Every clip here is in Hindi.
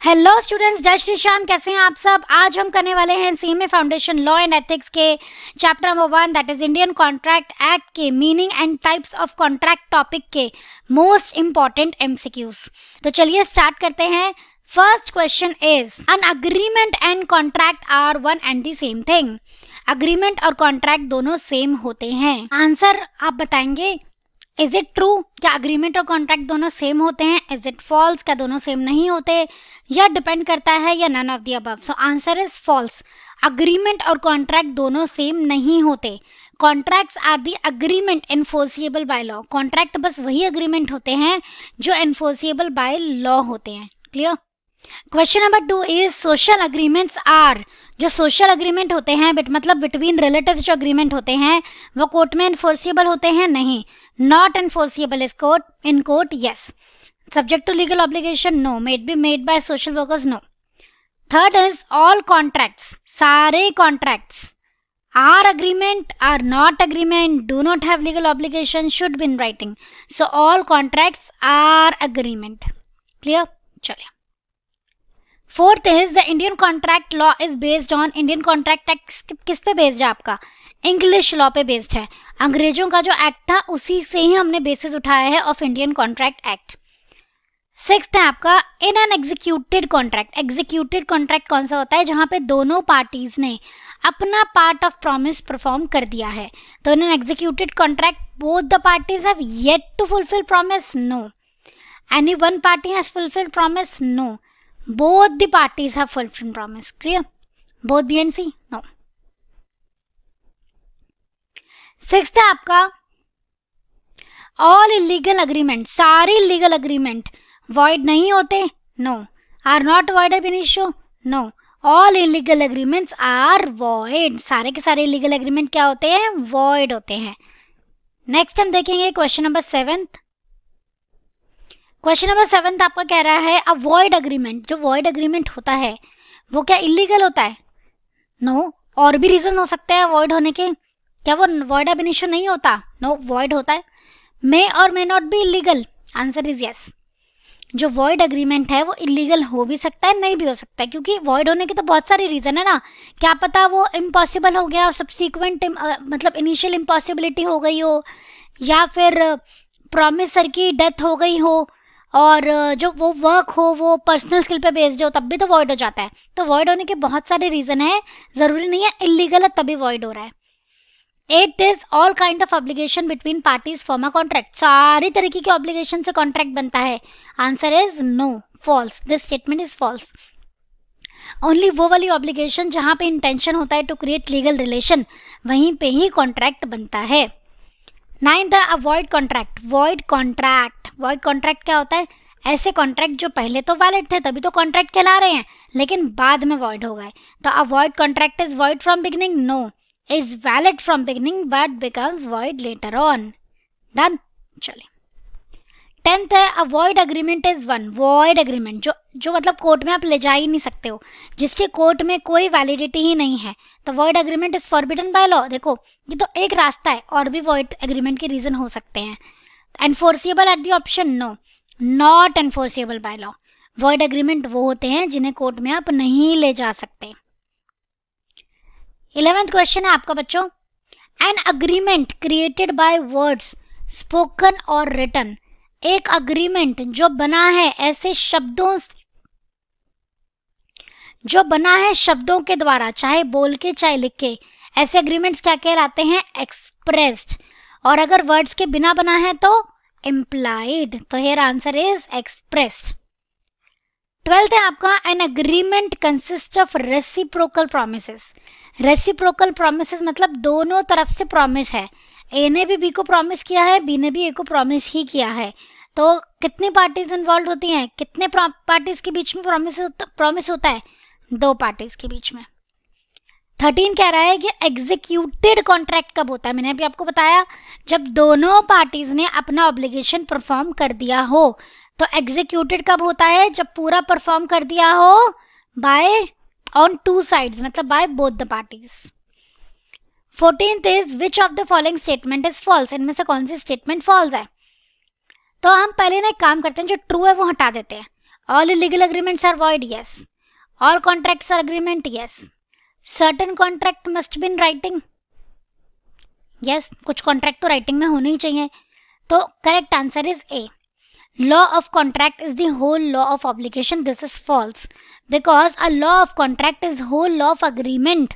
हेलो स्टूडेंट्स, जय श्री श्याम। कैसे हैं आप सब। आज हम करने वाले हैं CMA foundation law and ethics के chapter number 1 that is Indian contract act के meaning and types of contract topic के मोस्ट इंपॉर्टेंट एमसीक्यूज। तो चलिए स्टार्ट करते हैं। First question is an agreement and contract are one and the same thing. Agreement और कॉन्ट्रैक्ट दोनों सेम होते हैं। आंसर आप बताएंगे। इज इट ट्रू, क्या अग्रीमेंट और कॉन्ट्रैक्ट दोनों सेम होते हैं? इज इट फॉल्स, क्या दोनों सेम नहीं होते, या डिपेंड करता है, या none of the above? So answer is false. Agreement और कॉन्ट्रैक्ट दोनों सेम नहीं होते। Contracts are the agreement enforceable by law. Contract बस वही अग्रीमेंट होते हैं जो एनफोर्सिएबल बाय लॉ होते हैं। Clear. Question number 2 is social agreements are. जो सोशल अग्रीमेंट होते हैं मतलब बिटवीन रिलेटिव्स जो अग्रीमेंट होते हैं वो कोर्ट में एनफोर्सिएबल होते हैं? नहीं। Not enforceable is court, in court yes. Subject to legal obligation no. Made be made by social workers no. Third is all contracts, सारे contracts are agreement, are not agreement, do not have legal obligation, should be in writing. So all contracts are agreement. Clear. चलिए। Fourth is the Indian contract law is based on. Indian contract act किस पे बेस्ड है आपका? इंग्लिश लॉ पे बेस्ड है। अंग्रेजों का जो एक्ट था उसी से ही हमने बेसिस उठाया है of Indian contract act. Sixth है आपका इन an executed contract. Executed contract कौन सा होता है? जहां पे दोनों पार्टीज ने अपना पार्ट ऑफ प्रॉमिस परफॉर्म कर दिया है। तो in an executed contract both the parties have yet to fulfil promise? No. Any one party has fulfilled promise? No. Both the parties have fulfilled promise. Clear? Both B and C? No. Sixth है आपका all illegal agreement. सारे illegal agreement void नहीं होते? No. Are not void ab initio? No. All illegal agreements are void. सारे के सारे illegal agreement क्या होते हैं? Void होते हैं। Next हम देखेंगे question number 7th। Question number 7 आपका कह रहा है अवॉइड अग्रीमेंट। जो वॉइड अग्रीमेंट होता है वो क्या इलीगल होता है? नो। और भी रीजन हो सकते हैं अवॉइड होने के। क्या वो वॉइड ab initio नहीं होता? नो, वॉइड होता है। मे और may not be illegal. Answer is yes. जो वॉइड अग्रीमेंट है वो इलीगल हो भी सकता है, नहीं भी हो सकता है, क्योंकि वॉइड होने के तो बहुत सारे रीजन है ना। क्या पता वो इम्पॉसिबल हो गया, सब्सिक्वेंट मतलब इनिशियल इम्पॉसिबिलिटी हो गई हो, या फिर प्रॉमिसर की डेथ हो गई हो, और जो वो वर्क हो वो पर्सनल स्किल पे बेस्ड हो, तब भी तो वॉइड हो जाता है। तो वॉइड होने के बहुत सारे रीजन है, जरूरी नहीं है इलीगल है तभी वॉइड हो रहा है। 8 is all kind of obligation between parties form a contract. सारी तरीके की ऑब्लिगेशन से कॉन्ट्रैक्ट बनता है। Answer is no, false. This statement is false. Only वो वाली ऑब्लिगेशन जहां पे इंटेंशन होता है टू क्रिएट लीगल रिलेशन, वहीं पे ही कॉन्ट्रैक्ट बनता है। 9th avoid contract. Void contract, void contract क्या होता है? ऐसे कॉन्ट्रैक्ट जो पहले तो वैलिड थे तभी तो कॉन्ट्रैक्ट कहला रहे हैं, लेकिन बाद में वॉइड हो गए। तो a void contract is void from beginning? No. Is valid from beginning but becomes void later on. Done. चलिए। 10th है a void agreement is one. Void agreement जो मतलब कोर्ट में आप ले जा ही नहीं सकते हो, जिसके कोर्ट में कोई वैलिडिटी ही नहीं है, तो void agreement is forbidden by law. देखो ये तो एक रास्ता है, और भी वॉइड अग्रीमेंट के रीजन हो सकते हैं। Enforceable at the option? No, not enforceable by law. Void agreement वो होते हैं जिन्हें कोर्ट में आप नहीं ले जा सकते। 11th क्वेश्चन है आपका बच्चों, an agreement created by words spoken और रिटन। एक अग्रीमेंट जो बना है ऐसे शब्दों, जो बना है शब्दों के द्वारा, चाहे बोल के चाहे लिख के, ऐसे अग्रीमेंट्स क्या कहलाते हैं? एक्सप्रेस्ड। और अगर वर्ड्स के बिना बना है तो इम्प्लाइड। तो here answer is expressed. 12th है आपका an agreement consist of reciprocal promises. Reciprocal promises मतलब दोनों तरफ से प्रॉमिस है। ए ने भी बी को प्रॉमिस किया है, बी ने भी ए को प्रॉमिस ही किया है। तो कितनी पार्टीज इन्वॉल्व होती हैं? कितने पार्टीज के बीच में प्रॉमिस होता है? 2 पार्टीज के बीच में। 13 कह रहा है कि एग्जीक्यूटेड कॉन्ट्रैक्ट कब होता है? मैंने अभी आपको बताया जब दोनों पार्टीज ने अपना ऑब्लिगेशन परफॉर्म कर दिया हो। तो एग्जीक्यूटेड कब होता है? जब पूरा परफॉर्म कर दिया हो बाय ऑन 2 साइड्स, मतलब by both the parties. 14th is which of the following statement is false. इनमें से कौन सी स्टेटमेंट फॉल्स है? तो हम पहले ना एक काम करते हैं, जो ट्रू है वो हटा देते हैं All illegal agreements are void, yes. All contracts are agreement, yes. Certain contract must be in writing, yes. कुछ contract तो writing में होने ही चाहिए. तो correct answer is A. Law of contract is the whole law of obligation. This is false because a law of contract is whole law of agreement.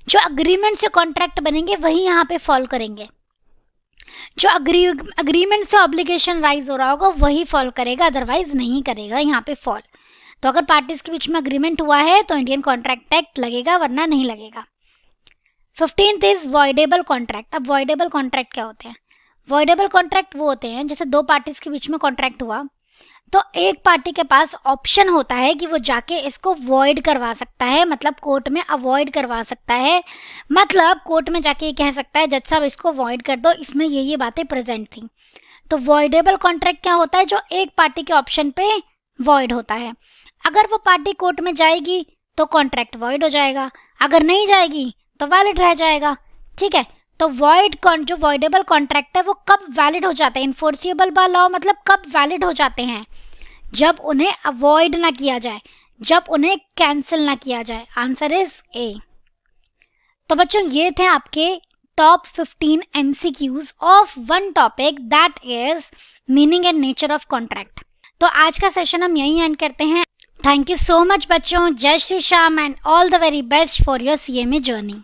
जो agreement से contract बनेंगे वही यहाँ पे fall करेंगे. जो agreement से obligation rise हो रहा होगा वही fall करेगा, otherwise नहीं करेगा यहाँ पे fall. तो अगर पार्टीज के बीच में अग्रीमेंट हुआ है तो इंडियन कॉन्ट्रैक्ट एक्ट लगेगा, वरना नहीं लगेगा. 15th is voidable contract. अब वॉइडेबल कॉन्ट्रैक्ट क्या होते हैं? वॉइडेबल कॉन्ट्रैक्ट वो होते हैं जैसे दो पार्टीज के बीच में कॉन्ट्रैक्ट हुआ तो एक पार्टी के पास ऑप्शन होता है कि वो जाके इसको वॉइड करवा सकता है, मतलब कोर्ट में अवॉइड करवा सकता है. मतलब कोर्ट में जाके ये कह सकता है जज साहब इसको वॉइड कर दो, इसमें ये बातें प्रेजेंट थी. तो वॉइडेबल कॉन्ट्रैक्ट क्या होता है? जो एक पार्टी के ऑप्शन पे वॉइड होता है. अगर वो पार्टी कोर्ट में जाएगी तो कॉन्ट्रैक्ट वॉइड हो जाएगा, अगर नहीं जाएगी तो वैलिड रह जाएगा. ठीक है. तो जो वॉइडेबल कॉन्ट्रैक्ट है वो कब वैलिड हो जाते हैं? इन्फोर्सिएबल बाय लॉ मतलब कब वैलिड हो जाते हैं? जब उन्हें अवॉइड ना किया जाए, जब उन्हें कैंसिल ना किया जाए. Answer is a. तो बच्चों ये थे आपके top 15 MCQs of one topic that is meaning and nature of contract. तो आज का सेशन हम यहीं एंड करते हैं. थैंक यू सो मच बच्चों. जय Shri Shyam and all the very best for your CMA journey.